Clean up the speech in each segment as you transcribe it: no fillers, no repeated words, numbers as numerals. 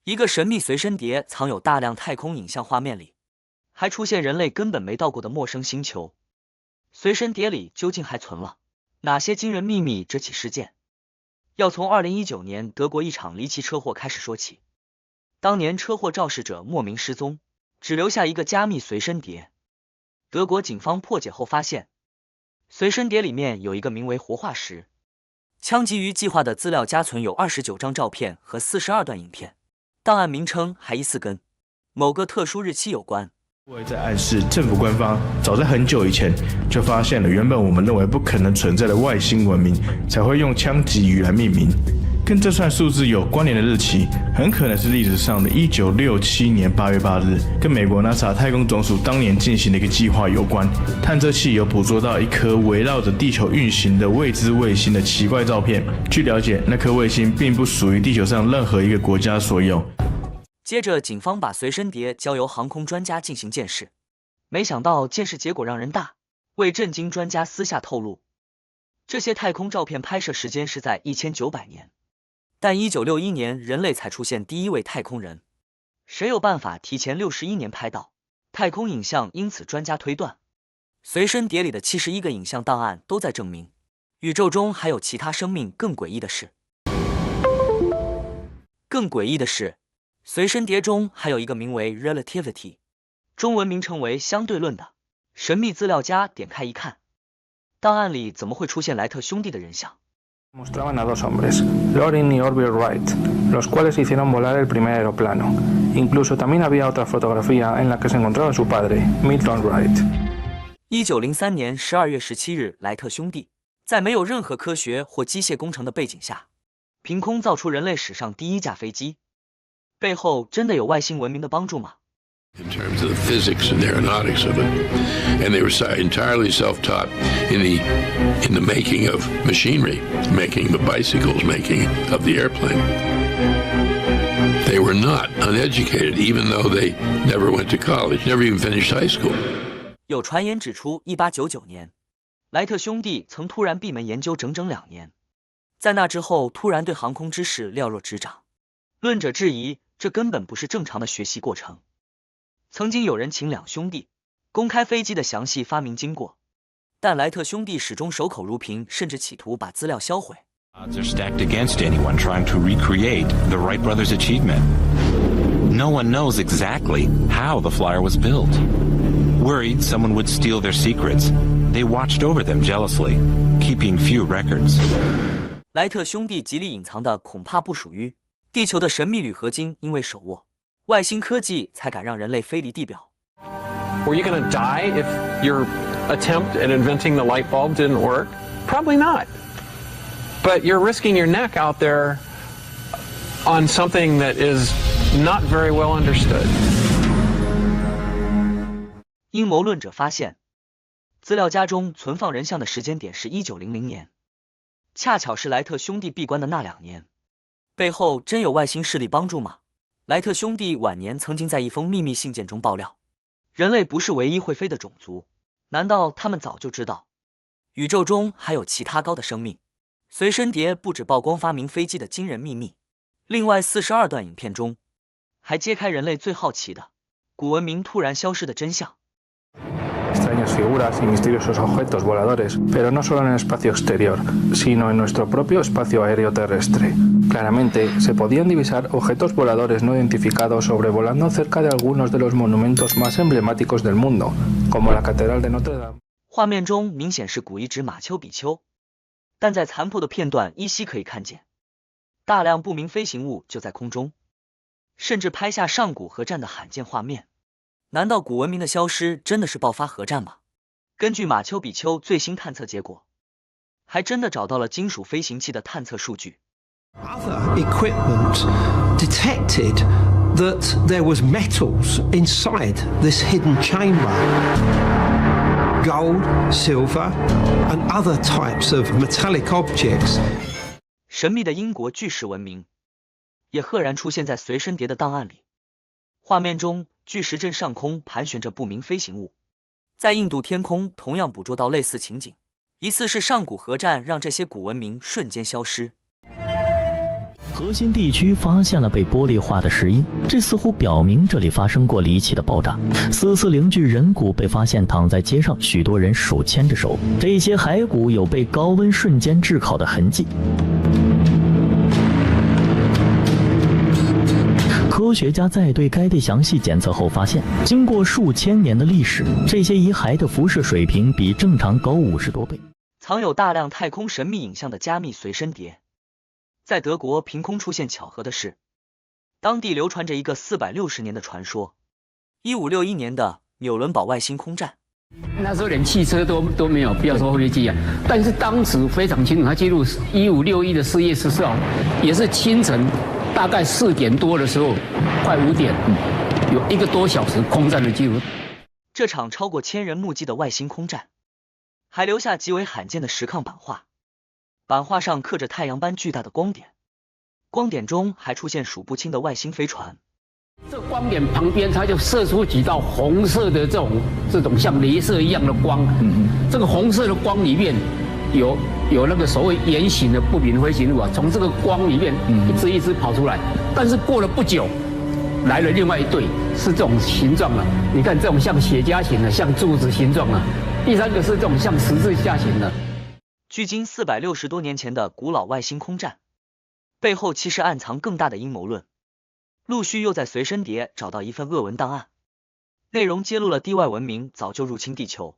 一个神秘随身碟藏有大量太空影像画面里，还出现人类根本没到过的陌生星球。随身碟里究竟还存了哪些惊人秘密？这起事件要从2019年德国一场离奇车祸开始说起。当年车祸肇事者莫名失踪，只留下一个加密随身碟。德国警方破解后发现，随身碟里面有一个名为活化石枪击鱼计划的资料夹存有29张照片和42段影片，档案名称还疑似跟某个特殊日期有关。在暗示政府官方早在很久以前就发现了原本我们认为不可能存在的外星文明，才会用枪击鱼来命名。跟这串数字有关联的日期，很可能是历史上的1967年8月8日，跟美国 NASA 太空总署当年进行的一个计划有关。探测器有捕捉到一颗围绕着地球运行的未知卫星的奇怪照片。据了解，那颗卫星并不属于地球上任何一个国家所有。接着，警方把随身碟交由航空专家进行鉴识，没想到鉴识结果让人大为震惊。专家私下透露，这些太空照片拍摄时间是在1900年。但1961年人类才出现第一位太空人，谁有办法提前61年拍到太空影像？因此专家推断，随身碟里的71个影像档案都在证明宇宙中还有其他生命。更诡异的是，随身碟中还有一个名为 Relativity， 中文名称为相对论的神秘资料夹。点开一看，档案里怎么会出现莱特兄弟的人像？Mostraban a dos hombres, Loring y Orville Wright, los cuales hicieron volar el primer aeroplano. Incluso también había otra fotografía en la que se encontraba su padre, Milton Wright. 1903年12月17日，莱特兄弟在没有任何科学或机械工程的背景下，凭空造出人类史上第一架飞机。背后真的有外星文明的帮助吗？ In terms of the physics and aeronautics of it, and they were entirely self-taught in the making of machinery, making the bicycles, making of the airplane. They were not uneducated, even though they never went to college, never even finished high school. 有传言指出，1899年，莱特兄弟曾突然闭门研究整整2年，在那之后突然对航空知识了若指掌。论者质疑，这根本不是正常的学习过程。曾经有人请两兄弟公开飞机的详细发明经过，但莱特兄弟始终守口如瓶，甚至企图把资料销毁。Odds are stacked against anyone trying to recreate the Wright brothers' achievement. No one knows exactly how the flyer was built. Worried someone would steal their secrets, they watched over them jealously, keeping few records. 莱特兄弟极力隐藏的恐怕不属于地球的神秘铝合金，因为手握外星科技才敢让人类飞离地表。 Were you going to die if your attempt at inventing the light bulb didn't work? Probably not. But you're risking your neck out there on something that is not very well understood. 阴谋论者发现，资料夹中存放人像的时间点是1900年，恰巧是莱特兄弟闭关的那2年。背后真有外星势力帮助吗？莱特兄弟晚年曾经在一封秘密信件中爆料，人类不是唯一会飞的种族。难道他们早就知道宇宙中还有其他高的生命？随身碟不止曝光发明飞机的惊人秘密，另外42段影片中还揭开人类最好奇的古文明突然消失的真相。 Extrañas figuras y misteriosos objetos voladores, pero no solo en el espacio exterior, sino en nuestro propio espacio aéreo terrestre. Claramente, se podían divisar objetos voladores no identificados sobrevolando cerca de algunos de los monumentos más emblemáticos del mundo, como la Catedral de Notre Dame. 画面中明显是古遗址马丘比丘，但在残破的片段依稀可以看见大量不明飞行物就在空中，甚至拍下上古核战的罕见画面。 难道古文明的消失真的是爆发核战吗？根据马丘比丘最新探测结果，还真的找到了金属飞行器的探测数据。Other equipment detected that there was metals inside this hidden chamber. Gold, silver, and other types of metallic objects. 神秘的英国巨石文明也赫然出现在随身碟的档案里。画面中，巨石阵上空盘旋着不明飞行物，在印度天空同样捕捉到类似情景，疑似是上古核战让这些古文明瞬间消失。核心地区发现了被玻璃化的石英，这似乎表明这里发生过离奇的爆炸。4·4零具人骨被发现躺在街上，许多人手牵着手，这些骸骨有被高温瞬间炙烤的痕迹。科学家在对该地详细检测后发现，经过数千年的历史，这些遗骸的辐射水平比正常高50多倍。藏有大量太空神秘影像的加密随身碟。在德国凭空出现巧合的是，当地流传着一个460年的传说。1561年的纽伦堡外星空战，那时候连汽车都没有，不要说飞机啊。但是当时非常清楚，他记录1561的4月14号，也是清晨大概4点多的时候，快5点，有1个多小时空战的记录。这场超过1000人目击的外星空战，还留下极为罕见的石抗版画。版画上刻着太阳般巨大的光点，光点中还出现数不清的外星飞船。这光点旁边，它就射出几道红色的这种像雷射一样的光。这个红色的光里面有那个所谓圆形的不明飞行物啊，从这个光里面一只一只跑出来。但是过了不久，来了另外一对，是这种形状啊。你看这种像雪茄形的，像柱子形状啊。第3个是这种像十字架形的。距今460多年前的古老外星空战，背后其实暗藏更大的阴谋论。陆续又在随身碟找到一份俄文档案，内容揭露了地外文明早就入侵地球。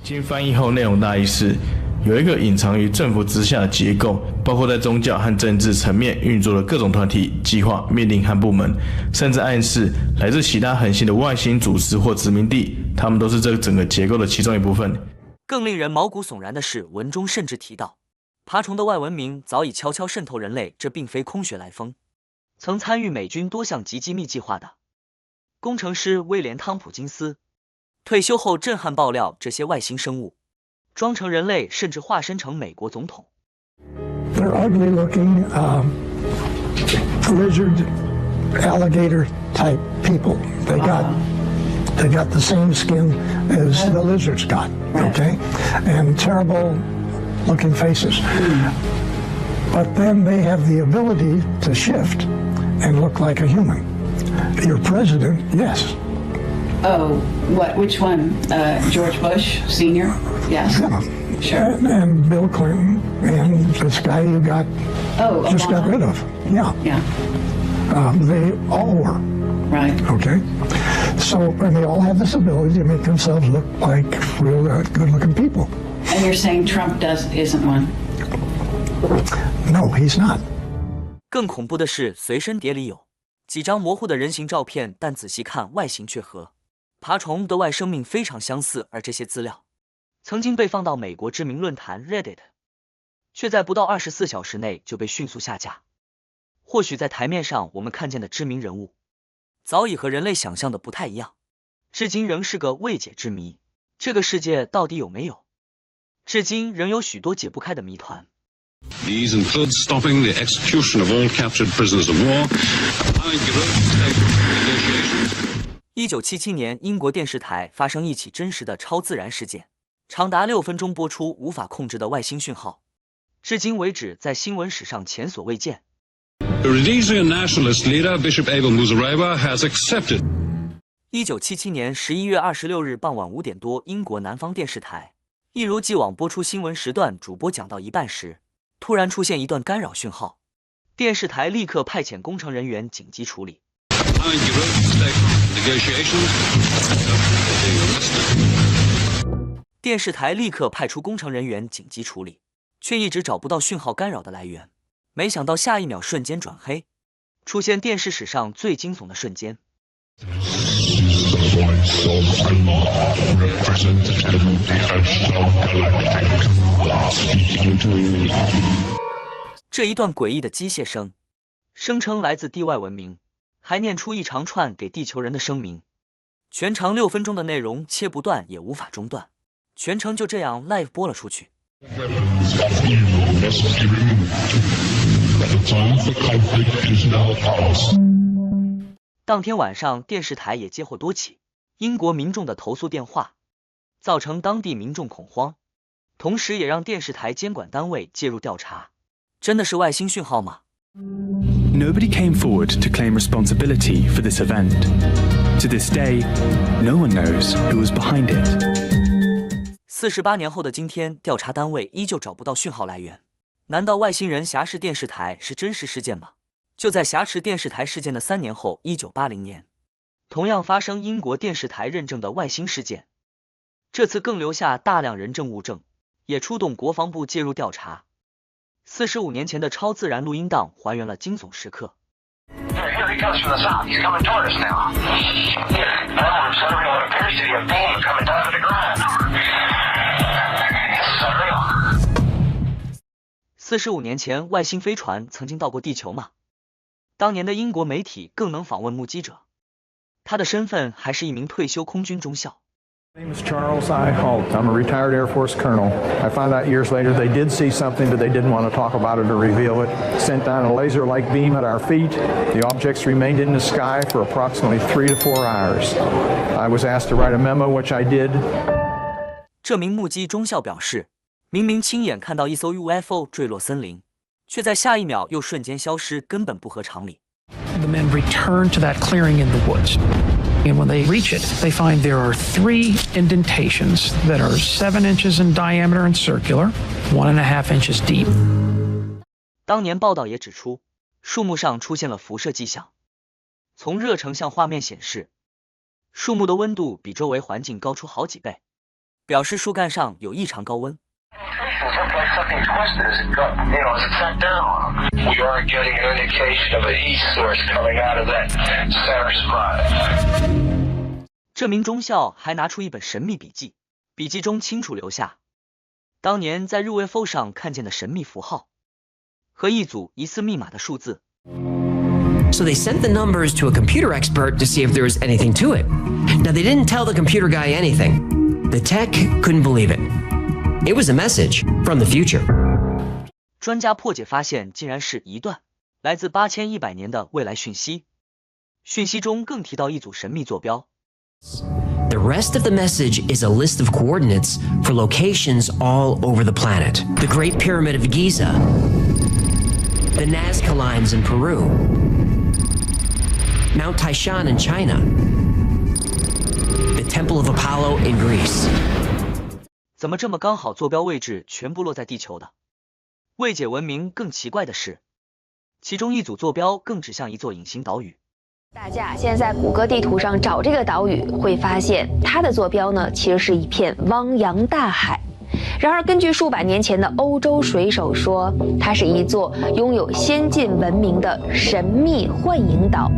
经翻译后，内容大意是：有一个隐藏于政府之下的结构，包括在宗教和政治层面运作的各种团体、计划、命令和部门，甚至暗示来自其他恒星的外星组织或殖民地，他们都是这整个结构的其中一部分。更令人毛骨悚然的是，文中甚至提到，爬虫的外文明早已悄悄渗透人类，这并非空穴来风。曾参与美军多项极机密计划的工程师威廉·汤普金斯，退休后震撼爆料，这些外星生物装成人类，甚至化身成美国总统。They're ugly looking, lizard, alligator type people. They got the same skin as the lizards got, okay? And terrible looking faces. But then they have the ability to shift and look like a human. Your president, yes. Oh, what? Which one? George Bush Sr.? Yes. Yeah. Sure. And Bill Clinton and this guy you got just got rid of. Yeah. Yeah. They all were. Right. Okay. So, and they all have this ability to make themselves look like real good-looking people. And you're saying Trump isn't one? No, he's not. 更恐怖的是，随身碟里有几张模糊的人形照片，但仔细看，外形却和爬虫的外生命非常相似，而这些资料曾经被放到美国知名论坛 Reddit， 却在不到24小时内就被迅速下架。或许在台面上我们看见的知名人物，早已和人类想象的不太一样，至今仍是个未解之谜。这个世界到底有没有？至今仍有许多解不开的谜团。These include stopping the execution of all captured prisoners of war, allowing negotiations. 1977年，英国电视台发生一起真实的超自然事件，长达6分钟播出无法控制的外星讯号，至今为止在新闻史上前所未见。The Rhodesian nationalist leader Bishop Abel Muzorewa has accepted. 1977年11月26日傍晚5点多，英国南方电视台一如既往播出新闻时段，主播讲到一半时，突然出现一段干扰讯号，电视台立刻派遣工程人员紧急处理。电视台立刻派出工程人员紧急处理，却一直找不到讯号干扰的来源。没想到下一秒瞬间转黑，出现电视史上最惊悚的瞬间。这一段诡异的机械声，声称来自地外文明，还念出一长串给地球人的声明。全长6分钟的内容切不断也无法中断，全程就这样 live 播了出去。当天晚上，电视台也接获多起英国民众的投诉电话，造成当地民众恐慌，同时也让电视台监管单位介入调查。真的是外星讯号吗？ Nobody came forward to claim responsibility for this event. To this day, no one knows who was behind it. 48年后的今天，调查单位依旧找不到讯号来源。难道外星人挟持电视台是真实事件吗？就在挟持电视台事件的3年后，1980年，同样发生英国电视台认证的外星事件。这次更留下大量人证物证，也出动国防部介入调查。45年前的超自然录音档还原了惊悚时刻。45年前，外星飞船曾经到过地球吗？当年的英国媒体更能访问目击者，他的身份还是一名退休空军中校。My name is Charles I. Holt. I'm a retired Air Force colonel. I found out years later they did see something, but they didn't want to talk about it or reveal it. Sent down a laser-like beam at our feet. The objects remained in the sky for approximately 3 to 4 hours. I was asked to write a memo, which I did. 这名目击中校表示，明明亲眼看到一艘 UFO 坠落森林，却在下一秒又瞬间消失，根本不合常理。The men return to that clearing in the woods. And when they reach it, they find there are 3 indentations that are 7 inches in diameter and circular, 1.5 inches deep. 当年报道也指出，树木上出现了辐射迹象。从热成像画面显示，树木的温度比周围环境高出好几倍，表示树干上有异常高温。Something twisted as it got, as it sat down on them. We are getting an indication of a heat source coming out of that center spot. 这名中校还拿出一本神秘笔记，笔记中清楚留下当年在UFO 上看见的神秘符号和一组疑似密码的数字。So they sent the numbers to a computer expert to see if there was anything to it. Now they didn't tell the computer guy anything. The tech couldn't believe it.It was a message from the future. 专家破解发现，竟然是一段来自8100年的未来讯息。讯息中更提到一组神秘坐标。The rest of the message is a list of coordinates for locations all over the planet. The Great Pyramid of Giza, the Nazca Lines in Peru, Mount Taishan in China, the Temple of Apollo in Greece.怎么这么刚好坐标位置全部落在地球的？未解文明更奇怪的是，其中一组坐标更指向一座隐形岛屿。大家现在在谷歌地图上找这个岛屿，会发现它的坐标呢，其实是一片汪洋大海。然而，根据数百年前的欧洲水手说，它是一座拥有先进文明的神秘幻影岛。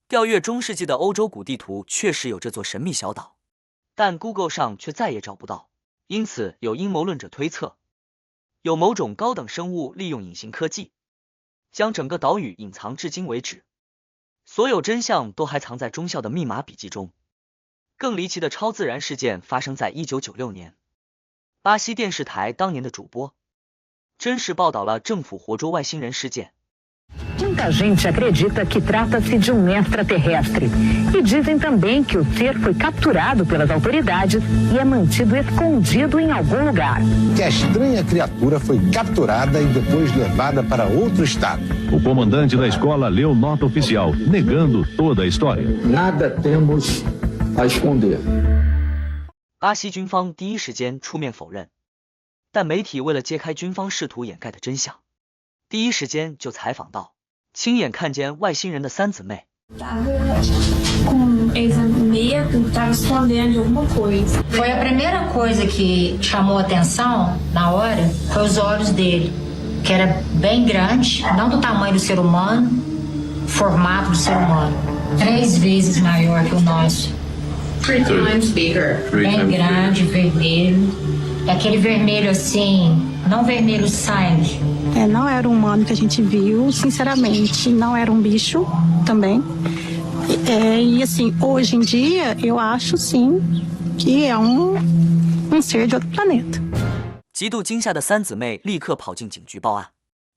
调阅中世纪的欧洲古地图，确实有这座神秘小岛。但 Google 上却再也找不到，因此有阴谋论者推测，有某种高等生物利用隐形科技，将整个岛屿隐藏至今为止。所有真相都还藏在中校的密码笔记中。更离奇的超自然事件发生在1996年，巴西电视台当年的主播真实报道了政府活捉外星人事件。Muita gente acredita que trata-se de extraterrestre e dizem também que o ser foi capturado pelas autoridades e é mantido escondido em algum lugar. Que a estranha criatura foi capturada e depois levada para outro estado. O comandante da escola leu nota oficial, negando toda a história. Nada temos a esconder. 巴西军方第一时间出面否认，但媒体为了揭开军方试图掩盖的真相，第一时间就采访到亲眼看见外星人的3姊妹。Foi a primeira coisa que chamou a atenção na hora, foi os olhos dele, que era bem grande, não do tamanho do ser humano, formato do ser humano, 3 vezes maior que o nosso. 3 times bigger. Bem grande, vermelho, aquele vermelho assim, não vermelho sangue. Não era um humano que a gente viu, sinceramente, não era um bicho também. E assim, hoje em dia, eu acho sim que é um ser de outro planeta. 极度惊吓的3姊妹立刻跑进警局报案，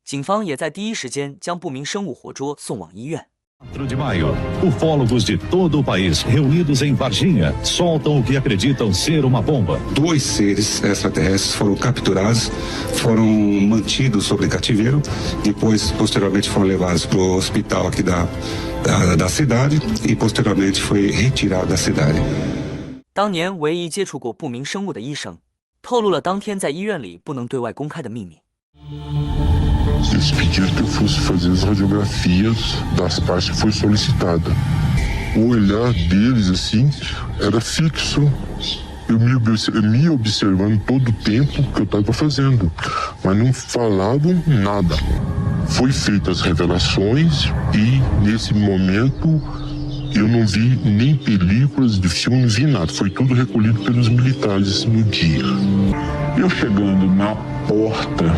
警方也在第一时间将不明生物活捉送往医院。4 de maio, ufólogos de todo o país, reunidos em Varginha, soltam o que acreditam ser uma bomba. 2 seres extraterrestres foram capturados, foram mantidos sob cativeiro, depois, posteriormente, foram levados para o hospital aqui da cidade e, posteriormente, foi retirado da cidade。当年唯一接触过不明生物的医生，透露了当天在医院里不能对外公开的秘密。 Eles pediram que eu fosse fazer as radiografias das partes que foi solicitada. O olhar deles, assim, era fixo. Me observando todo o tempo que eu estava fazendo, mas não falavam nada. Foi feitas as revelações e, nesse momento, eu não vi nem películas de filme, não vi nada. Foi tudo recolhido pelos militares no dia. Eu chegando na porta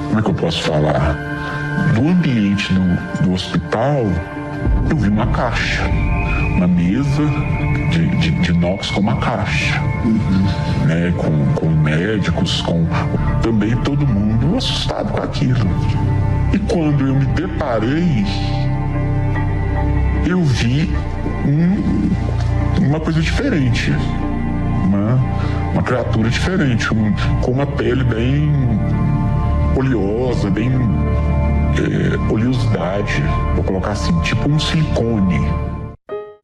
como é que eu posso falar? Do ambiente do hospital, eu vi uma caixa, uma mesa de inox com uma caixa, né? Com médicos, com também todo mundo assustado com aquilo. E quando eu me deparei, eu vi uma coisa diferente, uma criatura diferente, com uma pele bem oleosa, bem oleosidade, vou colocar assim, tipo silicone。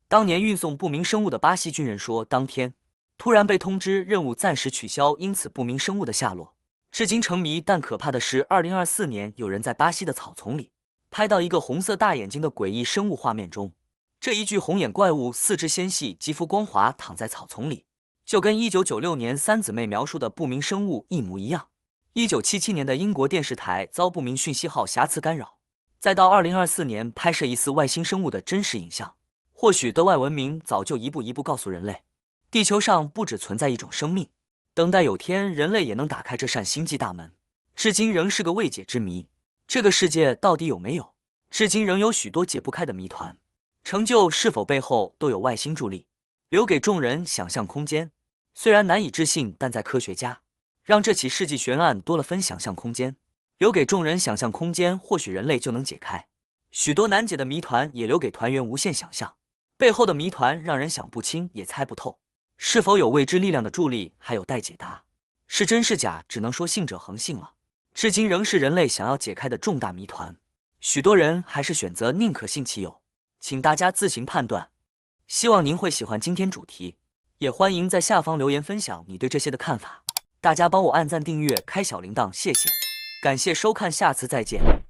当年运送不明生物的巴西军人说，当天突然被通知任务暂时取消，因此不明生物的下落至今成谜。但可怕的是，2024年有人在巴西的草丛里拍到一个红色大眼睛的诡异生物画面中，这一具红眼怪物四肢纤细，肌肤光滑，躺在草丛里，就跟1996年三姊妹描述的不明生物一模一样。 1977年的英国电视台遭不明讯息号瑕疵干扰，再到2024年拍摄疑似外星生物的真实影像。或许德外文明早就一步一步告诉人类，地球上不只存在一种生命，等待有天人类也能打开这扇星际大门。至今仍是个未解之谜。这个世界到底有没有？至今仍有许多解不开的谜团。成就是否背后都有外星助力，留给众人想象空间。虽然难以置信，但在科学家 让这起世纪悬案多了分想象空间，留给众人想象空间，或许人类就能解开许多难解的谜团，也留给团员无限想象。背后的谜团让人想不清，也猜不透，是否有未知力量的助力，还有待解答。是真是假，只能说信者恒信了。至今仍是人类想要解开的重大谜团，许多人还是选择宁可信其有，请大家自行判断。希望您会喜欢今天主题，也欢迎在下方留言分享你对这些的看法。 大家帮我按赞、订阅、开小铃铛，谢谢！感谢收看，下次再见。